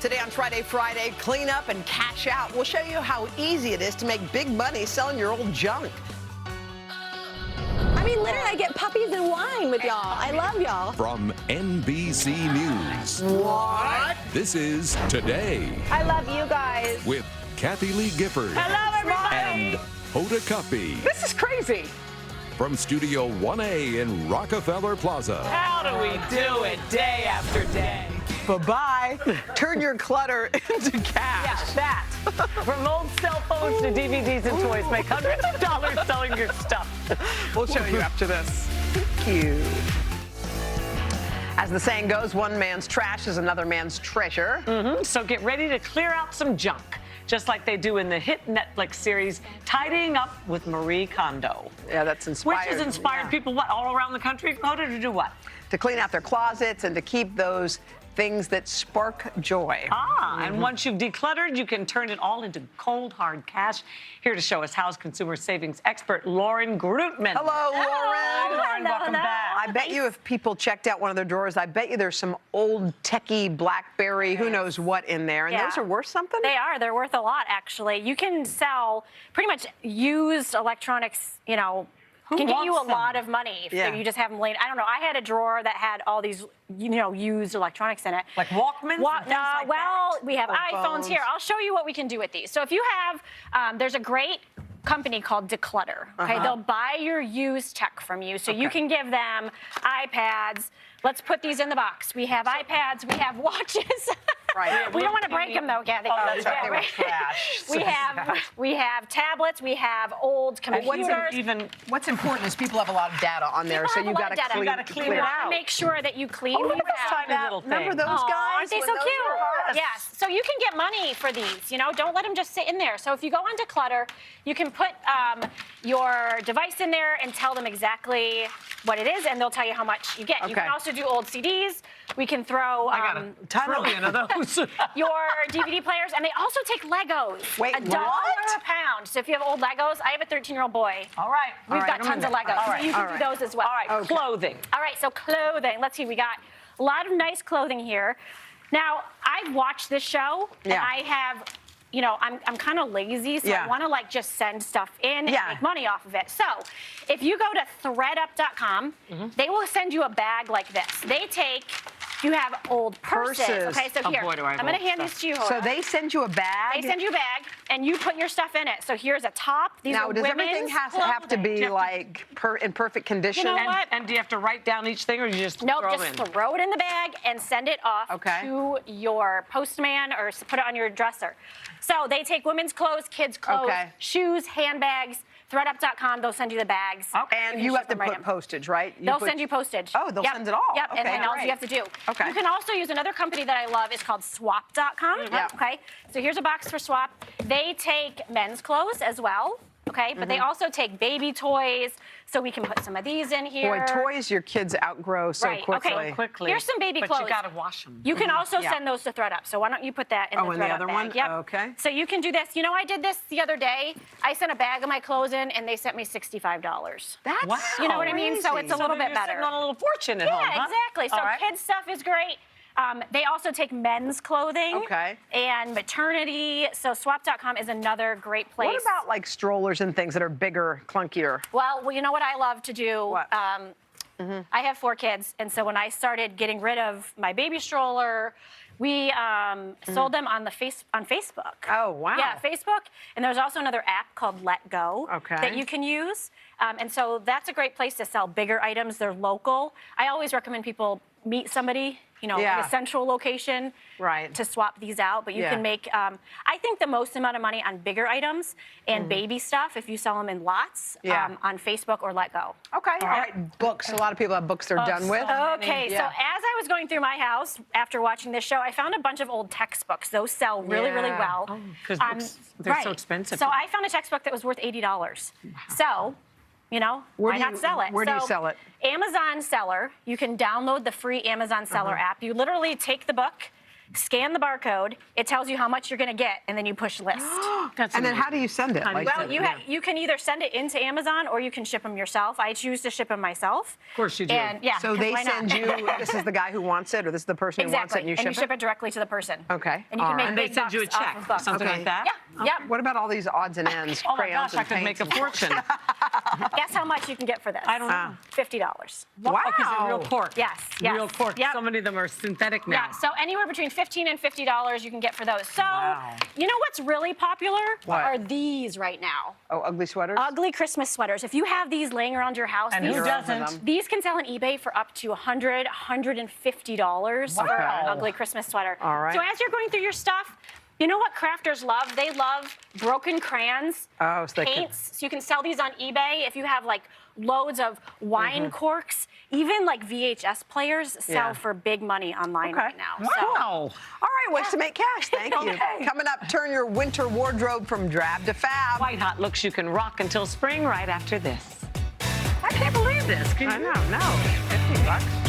Today on Friday, clean up and cash out. We'll show you how easy it is to make big money selling your old junk. I mean, literally, I get puppies and wine with y'all. I love y'all. From NBC News. What? This is Today I love you guys. with Kathie Lee Gifford Hello, everybody. and Hoda Kotb This is crazy. from Studio 1A in Rockefeller Plaza. How do we do it day after day? Bye-bye. Turn your clutter into cash. Yeah, that. From old cell phones to DVDs and toys, make hundreds of dollars selling your stuff. We'll show you after this. Thank you. As the saying goes, one man's trash is another man's treasure. So get ready to clear out some junk, just like they do in the hit Netflix series, Tidying Up with Marie Kondo. Yeah, that's inspired. Which has inspired people, all around the country? Hoda, to do what? To clean out their closets and to keep those things that spark joy. And once you've decluttered, you can turn it all into cold, hard cash. Here to show us how is consumer savings expert Lauren GREUTMAN. Hello, Lauren. Lauren, welcome back. I bet you if people checked out one of their drawers, I bet you there's some old techie BlackBerry, who knows what in there, and those are worth something? They are. They're worth a lot, actually. You can sell pretty much used electronics, you know, can get you a lot of money if you just have them laying. I don't know. I had a drawer that had all these, you know, used electronics in it. Like Walkmans? We have iPhones here. I'll show you what we can do with these. So if you have, there's a great company called Declutter. Okay, they'll buy your used tech from you, so you can give them iPads. Let's put these in the box. We have iPads. We have watches. Right. We don't want to break them though, Kathy. Oh, that's right. They were trash. we have tablets. We have old computers. What's important is people have a lot of data on there, so you've got to clean it out. Make sure that you clean these out. Remember those guys? Aren't they so cute? Yes. So you can get money for these. You know, don't let them just sit in there. So if you go on Declutter, you can put your device in there and tell them exactly what it is, and they'll tell you how much you get. You can also do old CDs. We can throw I got a trillion of those. your DVD players, and they also take Legos. Wait, $1 a pound. So if you have old Legos, I have a 13-year-old boy. All right. We've got tons of Legos. All right. So you can do those as well. All right, clothing. All right, so clothing. Let's see, we got a lot of nice clothing here. Now, I've watched this show, and I have, you know, I'm kind of lazy, so I want to like just send stuff in and make money off of it. So if you go to threadup.com, they will send you a bag like this. They take, you have old purses. Okay, so here, I'm going to hand these to you, Hoda. So they send you a bag? They send you a bag, and you put your stuff in it. So here's a top. These are does everything have to be like in perfect condition? You know what? And do you have to write down each thing, or you just throw it in? Just throw it in the bag and send it off to your postman or put it on your dresser. So they take women's clothes, kids' clothes, shoes, handbags. ThreadUp.com, they'll send you the bags. And you have to put postage, right? They'll send you postage. Oh, they'll send it all. Yep, and then all you have to do. Okay. You can also use another company that I love. It's called Swap.com. Okay, so here's a box for Swap. They take men's clothes as well. Okay, but they also take baby toys, so we can put some of these in here. Boy, toys your kids outgrow so quickly. Okay, here's some baby clothes. But you got to wash them. You can also send those to ThreadUp, so why don't you put that in the ThreadUp the other bag? one? Yep. Okay. So you can do this. You know, I did this the other day. I sent a bag of my clothes in, and they sent me $65. That's you know what I mean? So it's a little bit better. Sitting on a little fortune at home, Yeah, exactly. So kids' stuff is great. They also take men's clothing and maternity. So swap.com is another great place. What about like strollers and things that are bigger, clunkier? Well, you know what I love to do? What? I have 4 kids, and so when I started getting rid of my baby stroller, we sold them on Facebook. Oh, wow. Yeah, Facebook. And there's also another app called Let Go that you can use. And so that's a great place to sell bigger items. They're local. I always recommend people meet somebody, you know, in a central location to swap these out. But you can make, I think, the most amount of money on bigger items and baby stuff if you sell them in lots on Facebook or Let Go. Okay. All right. Books. A lot of people have books they're done with. Okay. So as I was going through my house after watching this show, I found a bunch of old textbooks. Those sell really, really well. Oh, because books, they're so expensive. So I found a textbook that was worth $80. Wow. So, you know, why not sell it? Where do you sell it? Amazon Seller. You can download the free Amazon Seller app. You literally take the book, scan the barcode. It tells you how much you're going to get, and then you push list. And then how do you send it? Well, you can either send it into Amazon or you can ship them yourself. I choose to ship them myself. Of course you do. And yeah, so they why not? send you, this is the guy who wants it, or this is the person who wants it, and you ship it? Directly to the person. Okay. And you can make And they big send you a bucks off check of or books. something Okay. like that? Yeah. Yep. What about all these odds and ends? Oh my crayons gosh, I and could make a paints? fortune. Guess how much you can get for this? I don't know. $50. Wow. Because they're real cork. Yes, yes. Real cork. Yep. So many of them are synthetic now. Yeah, so anywhere between $15 and $50 you can get for those. So, Wow. you know what's really popular? What? Are these right now. Oh, ugly sweaters? Ugly Christmas sweaters. If you have these laying around your house, And these, who doesn't? these can sell on eBay for up to $100, $150 for an ugly Christmas sweater. All right. So as you're going through your stuff, you know what crafters love? They love broken crayons, Oh, so they can- paints. So you can sell these on eBay. If you have like loads of wine corks, even like VHS players sell Yeah. for big money online right now. So, Wow. All right, ways to make cash. Thank you. Okay. Coming up, turn your winter wardrobe from drab to fab. White hot looks you can rock until spring right after this. I can't believe this. Can I you? know, no. $50.